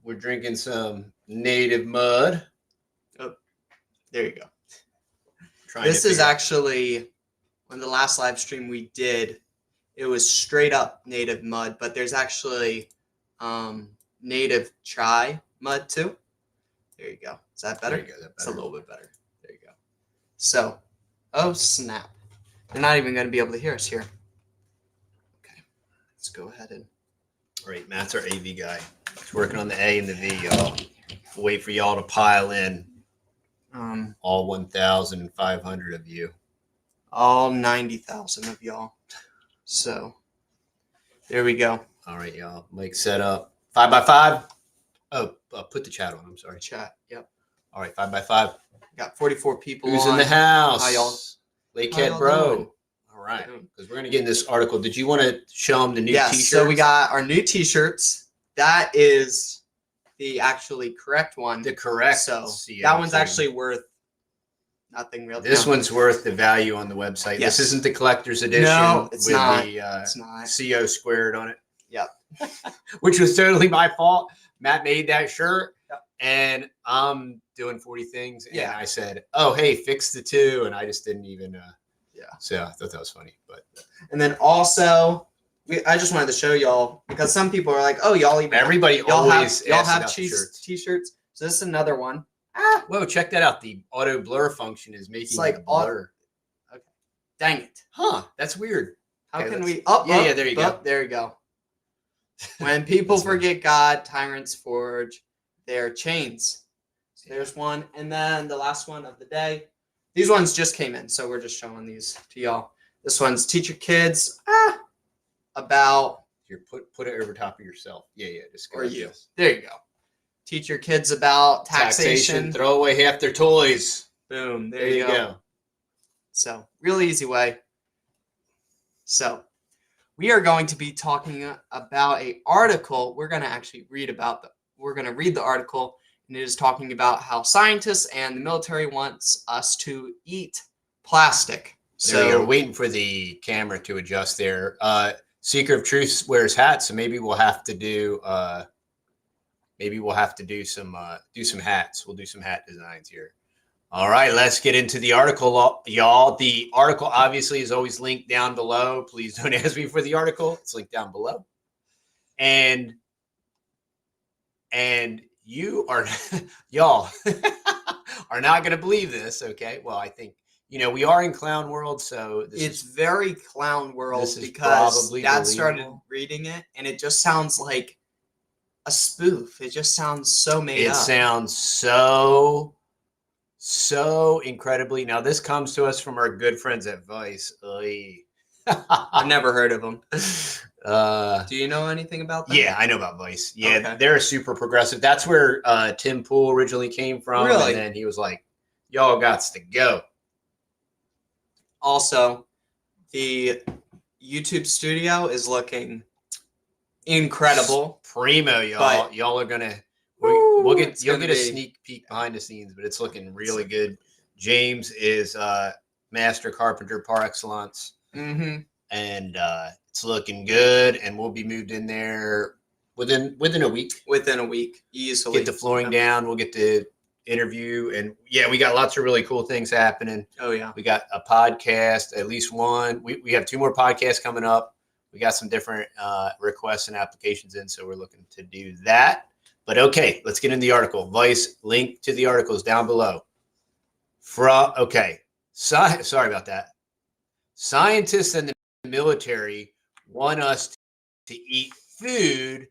We're drinking some native mud. Oh, there you go. This is actually, on the last live stream we did, it was straight up native mud, but there's actually native chai mud too. There you go. Is that better? There you go. It's a little bit better. There you go. So, oh snap. They're not even going to be able to hear us here. Okay. Let's go ahead and. All right, Matt's our AV guy. He's working on the A and the V, y'all. We'll wait for y'all to pile in. All 1,500 of you. All 90,000 of y'all. So, there we go. All right, y'all. Mic set up. 5x5. Oh, put the chat on. I'm sorry. Chat. Yep. All right, 5x5. Got 44 people. Who's in the house? How y'all? Lakehead Bro. All right, because we're going to get in this article. Did you want to show them the new t-shirts? So we got our new t-shirts. That is the actually correct one. The correct. So that one's actually worth nothing real. This one's worth the value on the website. Yes. This isn't the collector's edition. No, it's not. It's not. CO squared on it. Yep. Which was totally my fault. Matt made that shirt. Yep. And I'm doing 40 things. And I said, oh, hey, fix the 2. And I just didn't even. So I thought that was funny. And then also, I just wanted to show y'all, because some people are like, oh, y'all even. Everybody always y'all have t-shirts. So this is another one. Whoa, check that out. The auto blur function is making it blur. Okay. Dang it. Huh. That's weird. How can we? Yeah, there you go. There you go. When people forget God, tyrants forge their chains. So there's one. And then the last one of the day. These ones just came in, so we're just showing these to y'all. This one's teach your kids about. Here, put it over top of yourself. Yeah. Just or you. There you go. Teach your kids about taxation. Throw away half their toys. Boom. There you go. So, real easy way. So, we are going to be talking about an article. We're going to actually read the article, and it is talking about how scientists and the military wants us to eat plastic. So you're waiting for the camera to adjust there. Seeker of Truth wears hats, so maybe we'll have to do some hats. We'll do some hat designs here. All right, let's get into the article, y'all. The article obviously is always linked down below. Please don't ask me for the article. It's linked down below. And you are, y'all are not going to believe this, okay? Well, I think, we are in clown world, so it's very clown world because Dad started reading it, and it just sounds like a spoof. It just sounds so made up. It sounds so incredibly. Now, this comes to us from our good friends at Vice. I've never heard of them. Do you know anything about that? Yeah, I know about Vice. Yeah, okay. They're super progressive. That's where Tim Pool originally came from. Really? And then he was like, y'all gots to go. Also, the YouTube studio is looking incredible. Primo, y'all. Y'all are going to, you'll get a sneak peek behind the scenes, but it's looking really good. James is master carpenter par excellence. Mm-hmm. And it's looking good, and we'll be moved in there within a week. Within a week, easily. Get the flooring down. We'll get the interview, and we got lots of really cool things happening. Oh yeah, we got a podcast, at least one. We have 2 more podcasts coming up. We got some different requests and applications in, so we're looking to do that. But okay, let's get into the article. Vice, link to the article is down below. Sorry about that. Scientists and the military want us to eat food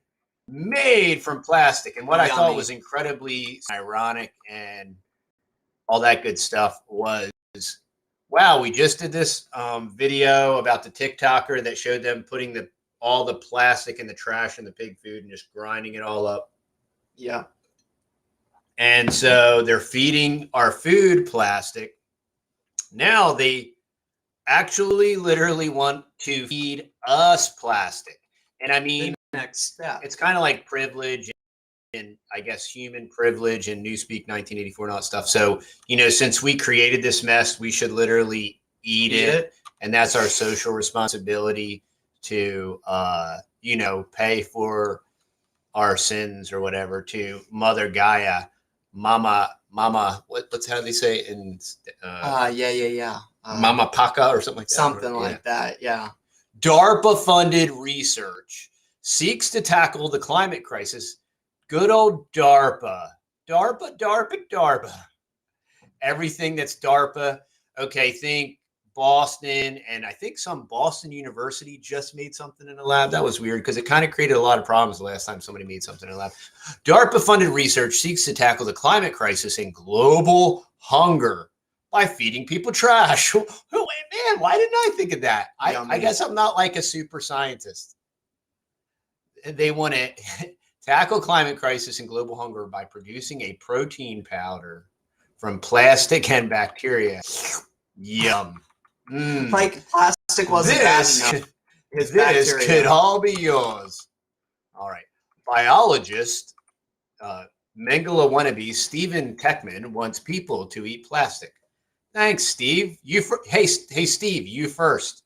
made from plastic. And what I thought was incredibly ironic and all that good stuff was, wow, we just did this video about the TikToker that showed them putting all the plastic and the trash in the pig food and just grinding it all up. Yeah. And so they're feeding our food plastic. Now they actually literally want to feed us plastic. And I mean, next step. It's kind of like privilege and I guess human privilege and Newspeak 1984 and all that stuff. So, since we created this mess, we should literally eat it. And that's our social responsibility to, pay for our sins or whatever to Mother Gaia, Mama, what's how they say it in Mama Paca or something like that. Something like that, yeah. DARPA-funded research seeks to tackle the climate crisis. Good old DARPA. DARPA. Everything that's DARPA. Okay, think Boston, and I think some Boston University just made something in a lab. That was weird because it kind of created a lot of problems the last time somebody made something in a lab. DARPA-funded research seeks to tackle the climate crisis and global hunger by feeding people trash. Wait, man, why didn't I think of that? I guess I'm not like a super scientist. They want to tackle climate crisis and global hunger by producing a protein powder from plastic and bacteria. Yum. Like plastic wasn't bad enough. This could all be yours. All right. Biologist, Mengele wannabe Stephen Techman wants people to eat plastic. Thanks, Steve. Hey, Steve, you first.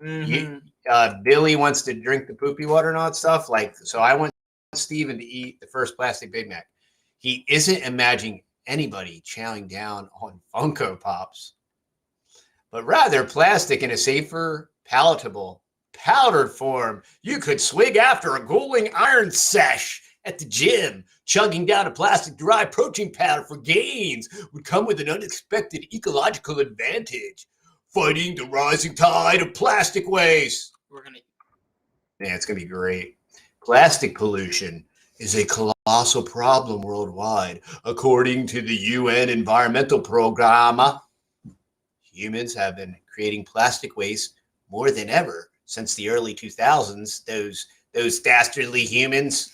Billy wants to drink the poopy water and all that stuff. So I want Steven to eat the first plastic Big Mac. He isn't imagining anybody chowing down on Funko Pops, but rather plastic in a safer, palatable, powdered form. You could swig after a grueling iron sesh at the gym. Chugging down a plastic-derived protein powder for gains would come with an unexpected ecological advantage. Fighting the rising tide of plastic waste. Yeah, it's going to be great. Plastic pollution is a colossal problem worldwide. According to the UN Environmental Program, humans have been creating plastic waste more than ever since the early 2000s. Those dastardly humans,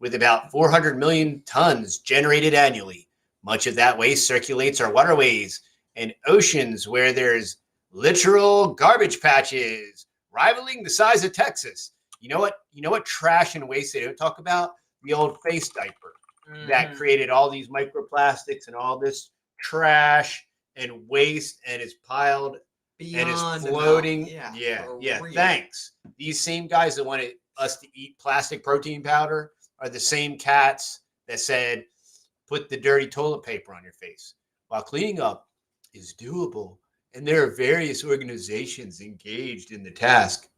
with about 400 million tons generated annually. Much of that waste circulates our waterways and oceans, where there's literal garbage patches rivaling the size of Texas. You know what trash and waste they don't talk about? The old face diaper that created all these microplastics and all this trash and waste, and is piled and is floating. Yeah. Thanks. These same guys that wanted us to eat plastic protein powder are the same cats that said, put the dirty toilet paper on your face. While cleaning up is doable, and there are various organizations engaged in the task,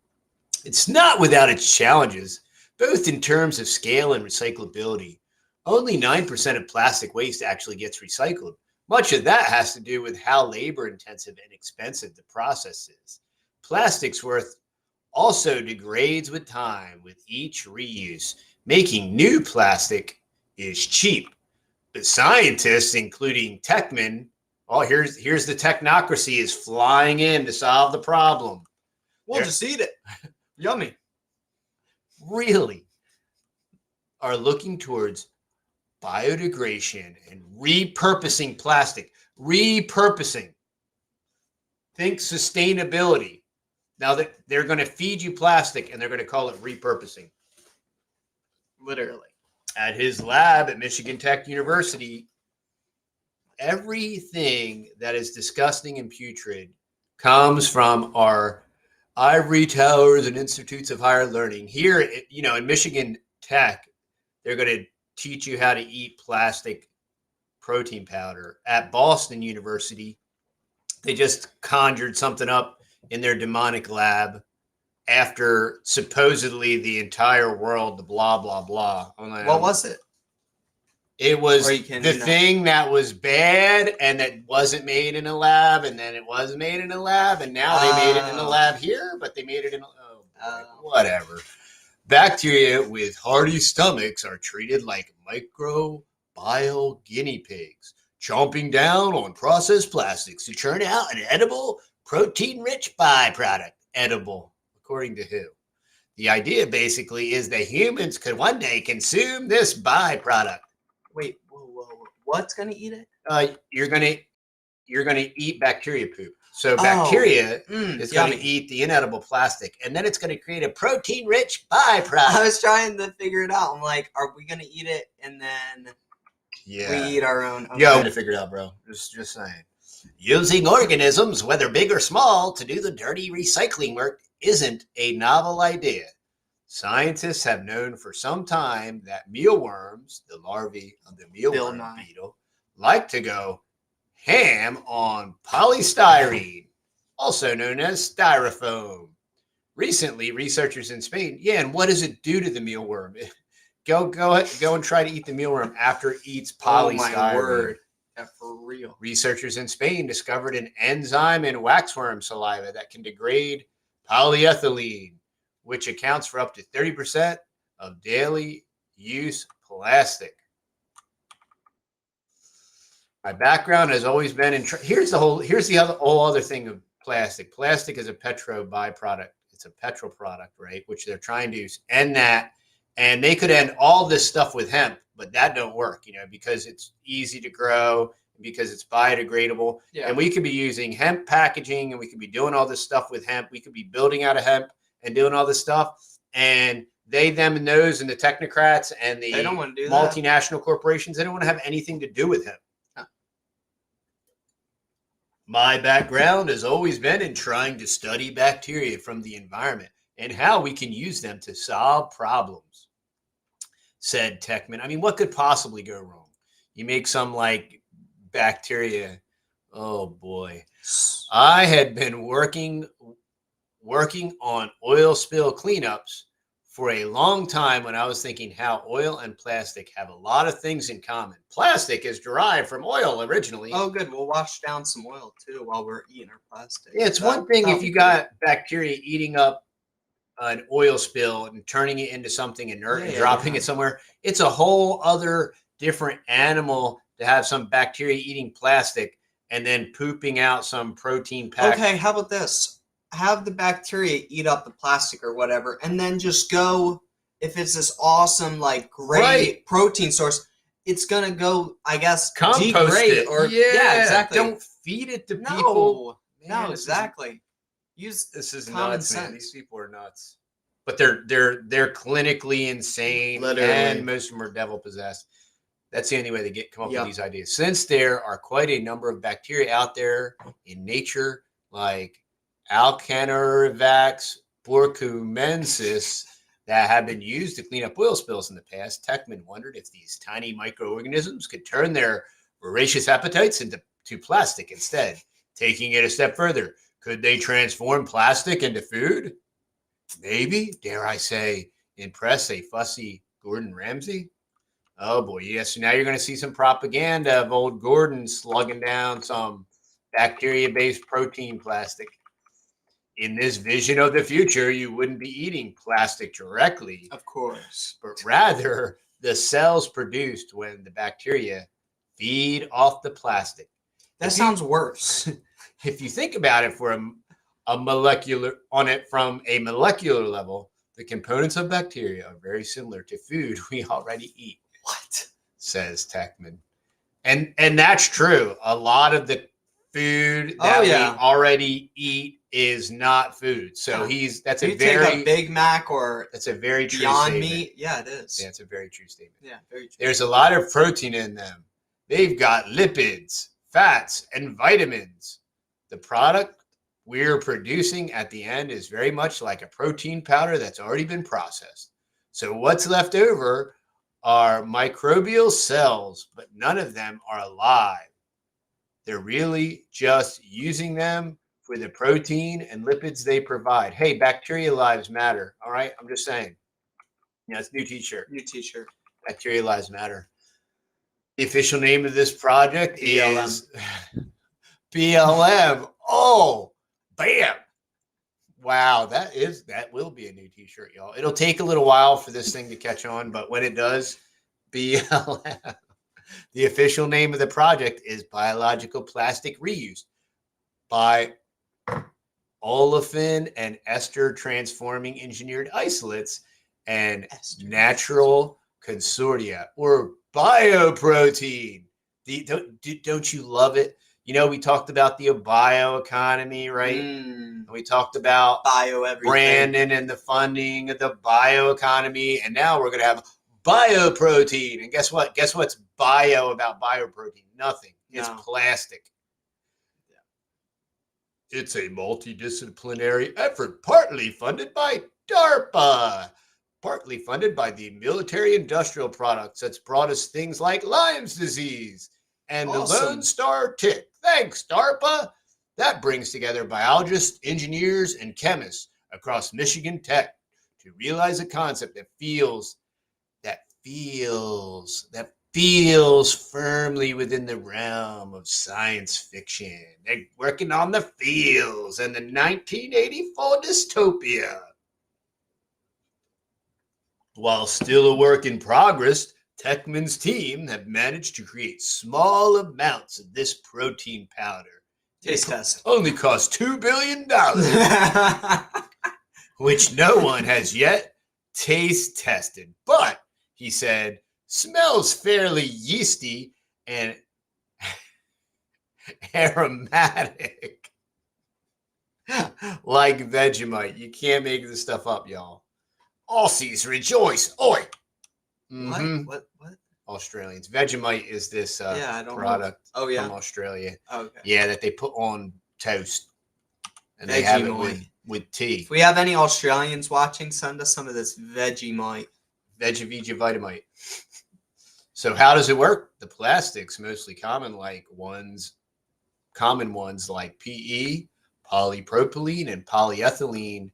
it's not without its challenges, both in terms of scale and recyclability. Only 9% of plastic waste actually gets recycled. Much of that has to do with how labor-intensive and expensive the process is. Plastic's worth also degrades with time with each reuse. Making new plastic is cheap. But scientists, including Techman, here's the technocracy is flying in to solve the problem. We'll just eat it. Yummy. Really are looking towards biodegradation and repurposing plastic. Repurposing. Think sustainability. Now that they're going to feed you plastic and they're going to call it repurposing. Literally. At his lab at Michigan Tech University, everything that is disgusting and putrid comes from our ivory towers and institutes of higher learning. Here, in Michigan Tech, they're going to teach you how to eat plastic protein powder. At Boston University, they just conjured something up in their demonic lab after supposedly the entire world, the blah, blah, blah. What was it? It was the thing that was bad and that wasn't made in a lab, and then it was made in a lab, and now they made it in a lab here, but they made it in whatever. Bacteria with hardy stomachs are treated like microbial guinea pigs, chomping down on processed plastics to churn out an edible, protein-rich byproduct. Edible, according to who? The idea basically is that humans could one day consume this byproduct. Wait, whoa. What's gonna eat it? You're gonna eat bacteria poop. So bacteria is going to eat the inedible plastic, and then it's going to create a protein-rich byproduct. I was trying to figure it out. I'm like, are we going to eat it and then we eat our own? Okay. Yeah, I'm going to figure it out, bro. Just saying. Using organisms, whether big or small, to do the dirty recycling work isn't a novel idea. Scientists have known for some time that mealworms, the larvae of the mealworm beetle, like to go ham on polystyrene, also known as styrofoam. Recently, researchers in Spain, and what does it do to the mealworm? Go and try to eat the mealworm after it eats polystyrene. Oh my word. Yeah, for real. Researchers in Spain discovered an enzyme in waxworm saliva that can degrade polyethylene, which accounts for up to 30% of daily use plastic. My background has always been in. Here's the whole other thing of plastic. Plastic is a petro byproduct. It's a petrol product, right? Which they're trying to end that, and they could end all this stuff with hemp, but that don't work, because it's easy to grow, because it's biodegradable, and we could be using hemp packaging, and we could be doing all this stuff with hemp. We could be building out of hemp and doing all this stuff, and they, them, and those, and the technocrats and the multinational corporations, they don't want to have anything to do with hemp. My background has always been in trying to study bacteria from the environment and how we can use them to solve problems, said Techman. I mean, what could possibly go wrong? You make some bacteria. Oh boy. I had been working on oil spill cleanups for a long time when I was thinking how oil and plastic have a lot of things in common. Plastic is derived from oil originally. Oh, good. We'll wash down some oil too while we're eating our plastic. Yeah, it's one thing if you got bacteria eating up an oil spill and turning it into something inert and dropping it somewhere. It's a whole other different animal to have some bacteria eating plastic and then pooping out some protein pack. Okay, how about this? Have the bacteria eat up the plastic or whatever, and then just go, if it's this awesome, great protein source, it's going to go, I guess, compost degrade. It. Or, exactly. Don't feed it to people. No, exactly. This is common sense. Man. These people are nuts. But they're clinically insane, and most of them are devil possessed. That's the only way they come up with these ideas. Since there are quite a number of bacteria out there in nature, like Alcanorivax borcumensis, that have been used to clean up oil spills in the past, Techman wondered if these tiny microorganisms could turn their voracious appetites into plastic instead. Taking it a step further, could they transform plastic into food? Maybe, dare I say, impress a fussy Gordon Ramsay? Oh boy, yes. So now you're going to see some propaganda of old Gordon slugging down some bacteria-based protein plastic. In this vision of the future, you wouldn't be eating plastic directly. Of course. But rather, the cells produced when the bacteria feed off the plastic. That sounds worse. If you think about it from a molecular level, the components of bacteria are very similar to food we already eat. What? Says Techman. And that's true. A lot of the food that we already eat is not food. So that's a very Big Mac or that's a very true Beyond statement. Meat. Yeah, it is. Yeah, it's a very true statement. Yeah, very true. There's a lot of protein in them. They've got lipids, fats, and vitamins. The product we're producing at the end is very much like a protein powder that's already been processed. So what's left over are microbial cells, but none of them are alive. They're really just using them for the protein and lipids they provide. Hey, bacteria lives matter. All right. I'm just saying. Yeah, it's a new t-shirt. New t-shirt. Bacteria lives matter. The official name of this project is BLM. Oh, bam. Wow, that will be a new t-shirt, y'all. It'll take a little while for this thing to catch on, but when it does, BLM. The official name of the project is Biological Plastic Reuse by olefin and ester transforming engineered isolates and natural consortia, or bioprotein. Don't you love it? We talked about the bioeconomy, right? And we talked about Brandon and the funding of the bioeconomy, and now we're going to have bioprotein. And guess what? Guess what's bio about bioprotein? Nothing. It's plastic. It's a multidisciplinary effort, partly funded by DARPA. partly funded by the military industrial products that's brought us things like Lyme's disease and the Lone Star tick. Thanks, DARPA. That brings together biologists, engineers, and chemists across Michigan Tech to realize a concept that feels firmly within the realm of science fiction. They're working on the feels and the 1984 dystopia. While still a work in progress, Techman's team have managed to create small amounts of this protein powder. Taste test. Only cost $2 billion, which no one has yet taste tested. But, he said, smells fairly yeasty and aromatic. Like Vegemite. You can't make this stuff up, y'all. Aussies rejoice. Oi. Mm-hmm. What? Australians. Vegemite is this product from Australia. Okay. Yeah, that they put on toast. And they have it with tea. If we have any Australians watching, send us some of this Vegemite. Vegemite. So how does it work? The plastics, mostly common ones like PE, polypropylene, and polyethylene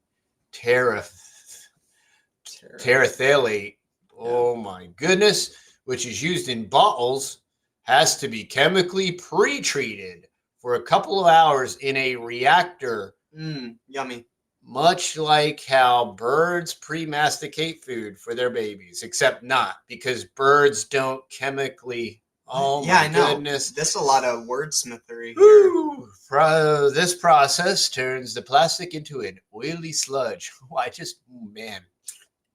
terephthalate. Oh my goodness, which is used in bottles, has to be chemically pre-treated for a couple of hours in a reactor. Yummy. Much like how birds pre-masticate food for their babies, except not, because birds don't chemically. Oh my goodness. This is a lot of wordsmithery here. This process turns the plastic into an oily sludge.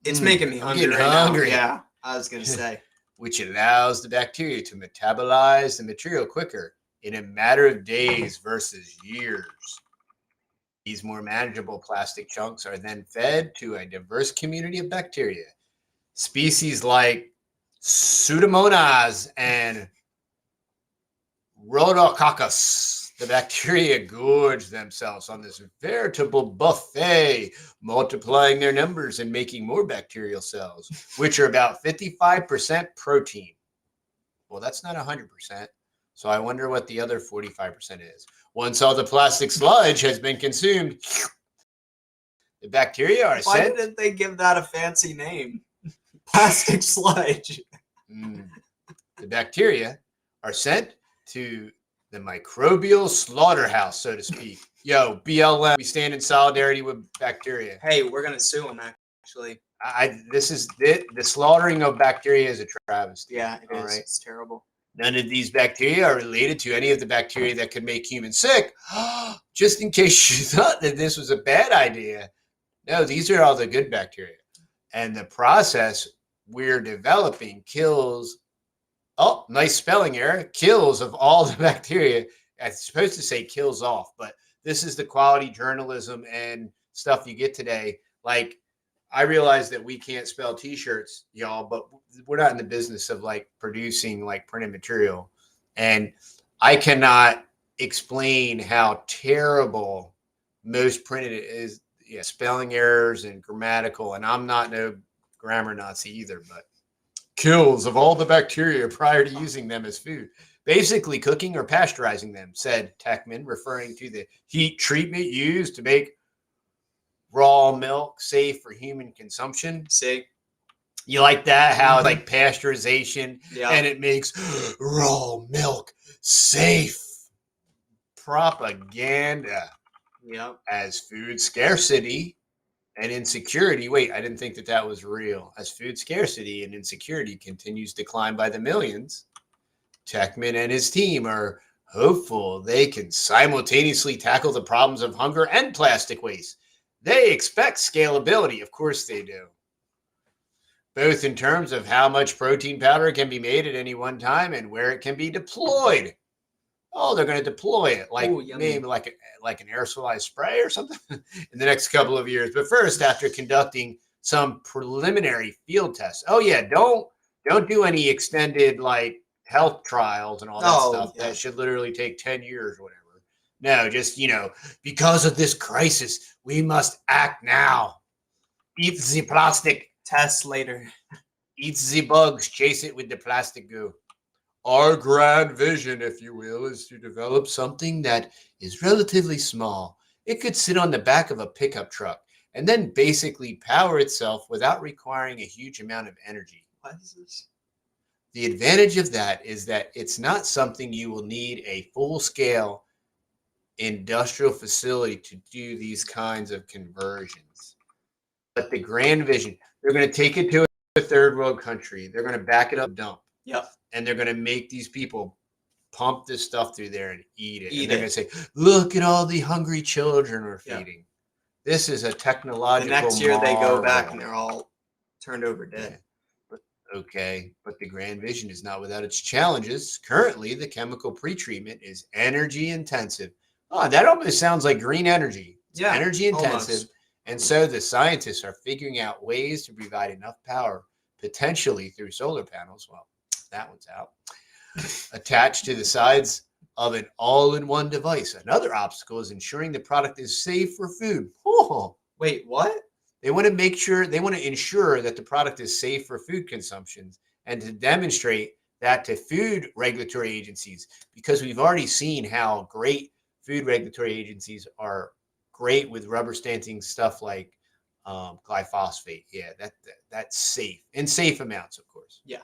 It's making me hungry right now. Yeah, I was going to say. Which allows the bacteria to metabolize the material quicker in a matter of days versus years. These more manageable plastic chunks are then fed to a diverse community of bacteria. Species like Pseudomonas and Rhodococcus. The bacteria gorge themselves on this veritable buffet, multiplying their numbers and making more bacterial cells, which are about 55% protein. Well, that's not 100%. So I wonder what the other 45% is. Once all the plastic sludge has been consumed, the bacteria are sent. Why didn't they give that a fancy name? Plastic sludge. The bacteria are sent to the microbial slaughterhouse, so to speak. Yo, BLM, we stand in solidarity with bacteria. Hey, we're going to sue them, actually. This is it. The slaughtering of bacteria is a travesty. Yeah, it is. Right? It's terrible. None of these bacteria are related to any of the bacteria that could make humans sick. Just in case you thought that this was a bad idea. No, these are all the good bacteria. And the process we're developing kills, oh, nice spelling error, kills of all the bacteria. I'm supposed to say kills off, but this is the quality journalism and stuff you get today. Like, I realize that we can't spell t-shirts, y'all, but we're not in the business of producing printed material. And I cannot explain how terrible most printed is. Yeah, spelling errors and grammatical. And I'm not no grammar Nazi either, but kills of all the bacteria prior to using them as food. Basically cooking or pasteurizing them, said Techman, referring to the heat treatment used to make raw milk safe for human consumption. See, you like that? How like pasteurization, and it makes raw milk safe. Propaganda. Yep. As food scarcity and insecurity. Wait, I didn't think that was real. As food scarcity and insecurity continues to climb by the millions, Techman and his team are hopeful they can simultaneously tackle the problems of hunger and plastic waste. They expect scalability. Of course they do. Both in terms of how much protein powder can be made at any one time and where it can be deployed. Oh, they're going to deploy it maybe like an aerosolized spray or something in the next couple of years. But first, after conducting some preliminary field tests. Oh yeah, don't do any extended health trials and all that stuff. Yeah. That should literally take 10 years or whatever. No, just, because of this crisis, we must act now. Eat the plastic. Test later. Eat the bugs, chase it with the plastic goo. Our grand vision, if you will, is to develop something that is relatively small. It could sit on the back of a pickup truck and then basically power itself without requiring a huge amount of energy. What is this? The advantage of that is that it's not something you will need a full-scale industrial facility to do these kinds of conversions. But the grand vision, they're going to take it to a third world country. They're going to back it up, dump. Yep. And they're going to make these people pump this stuff through there and eat it. Eat and they're it. going to say, look at all the hungry children we're feeding. This is a technological The next year they go back marvel. and they're all turned over dead. Okay, but the grand vision is not without its challenges. Currently, the chemical pretreatment is energy intensive. Oh, that almost sounds like green energy. It's energy intensive. Almost. And so the scientists are figuring out ways to provide enough power, potentially through solar panels. Well, that one's out. Attached to the sides of an all-in-one device. Another obstacle is ensuring the product is safe for food. Oh, wait, what? They want to ensure that the product is safe for food consumption and to demonstrate that to food regulatory agencies, because we've already seen how great food regulatory agencies are great with rubber stamping stuff like glyphosate. Yeah, that's safe in safe amounts, of course. Yeah.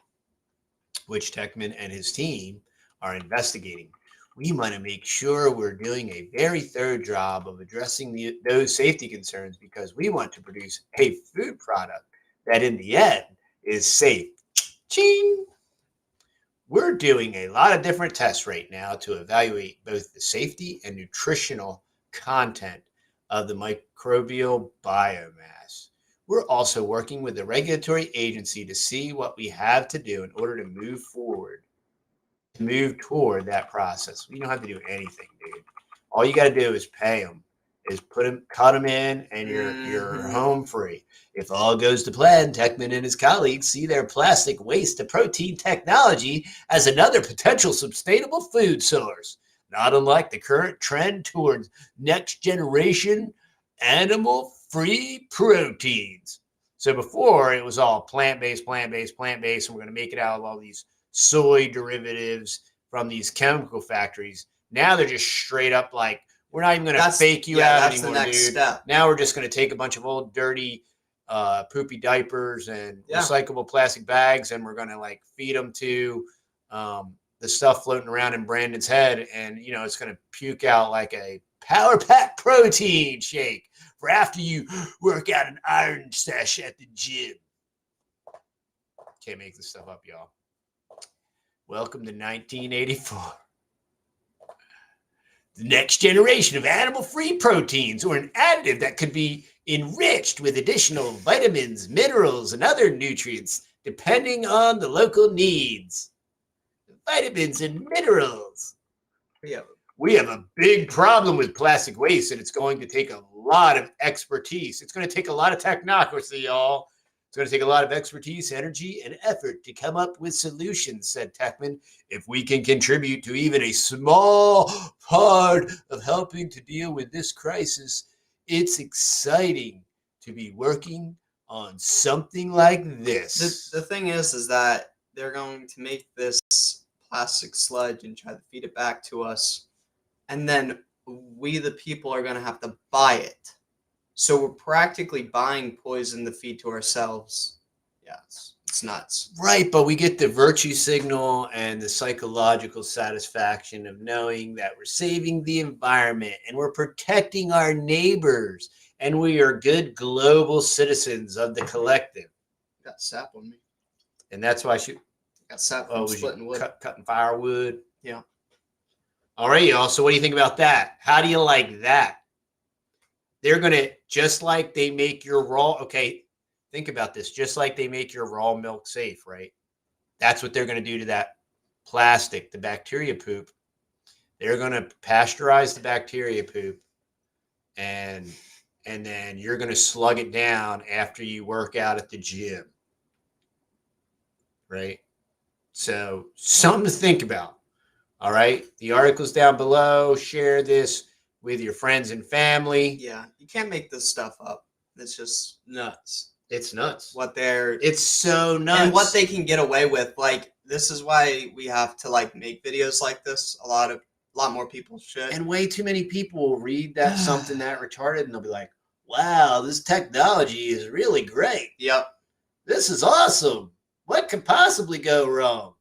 Which Techman and his team are investigating. We want to make sure we're doing a very thorough job of addressing those safety concerns because we want to produce a food product that in the end is safe. Ching! We're doing a lot of different tests right now to evaluate both the safety and nutritional content of the microbial biomass. We're also working with the regulatory agency to see what we have to do in order to move forward. To move toward that process. You don't have to do anything, dude. All you got to do is pay them, is cut them in, and you're home free. If all goes to plan, Techman and his colleagues see their plastic waste to protein technology as another potential sustainable food source, not unlike the current trend towards next generation animal-free proteins. So before it was all plant-based, and we're going to make it out of all these soy derivatives from these chemical factories. Now they're just straight up like, we're not even going to fake you out that's anymore, the next dude. step. Now we're just going to take a bunch of old dirty poopy diapers and recyclable plastic bags, and we're going to like feed them to the stuff floating around in Brandon's head, and it's going to puke out like a power pack protein shake for after you work out an iron sesh at the gym. Can't make this stuff up, y'all. Welcome to 1984. The next generation of animal-free proteins, or an additive that could be enriched with additional vitamins, minerals, and other nutrients, depending on the local needs. Vitamins and minerals. We have a big problem with plastic waste, and it's going to take a lot of expertise. It's going to take a lot of technocracy, y'all. It's going to take a lot of expertise, energy, and effort to come up with solutions, said Techman. If we can contribute to even a small part of helping to deal with this crisis, it's exciting to be working on something like this. The thing is that they're going to make this plastic sludge and try to feed it back to us. And then we, the people, are going to have to buy it. So we're practically buying poison to feed to ourselves. Yeah, it's nuts. Right, but we get the virtue signal and the psychological satisfaction of knowing that we're saving the environment and we're protecting our neighbors and we are good global citizens of the collective. Got sap on me. And that's why got sap from splitting wood. Cutting firewood. Yeah. All right, y'all. So what do you think about that? How do you like that? They're going to, just like they make your think about this, just like they make your raw milk safe, right? That's what they're going to do to that plastic, the bacteria poop. They're going to pasteurize the bacteria poop, and then you're going to slug it down after you work out at the gym, right? So something to think about, all right? The article's down below. Share this with your friends and family. Yeah, you can't make this stuff up. It's just nuts. It's nuts. What they're It's so nuts. and what they can get away with. Like, this is why we have to like make videos like this. A lot more people should. And way too many people will read that something that retarded, and they'll be like, "Wow, this technology is really great. Yep. This is awesome. What could possibly go wrong?"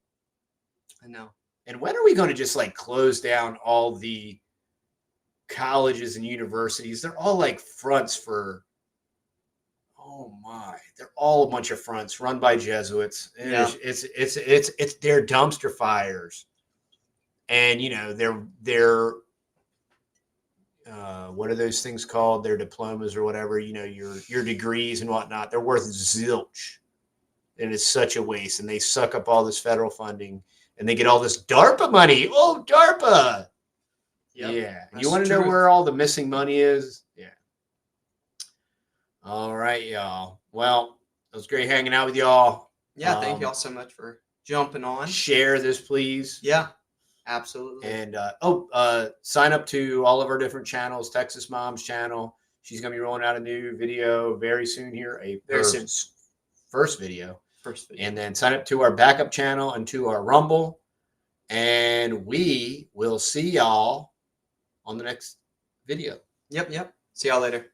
I know. And when are we going to just like close down all the colleges and universities? They're all like fronts for, oh my, they're all a bunch of fronts run by Jesuits. And Yeah. it's their dumpster fires. And you know, they're what are those things called? Their diplomas or whatever, you know, your degrees and whatnot. They're worth zilch. And it's such a waste. And they suck up all this federal funding. And they get all this DARPA money. Oh, DARPA. Yep, yeah. that's You want to know where all the missing money is? Yeah. All right, y'all. Well, it was great hanging out with y'all. Yeah, thank y'all so much for jumping on. Share this, please. Yeah, absolutely. And sign up to all of our different channels. Texas Mom's channel. She's going to be rolling out a new video very soon here. First video. And then sign up to our backup channel and to our Rumble. And we will see y'all on the next video. Yep. See y'all later.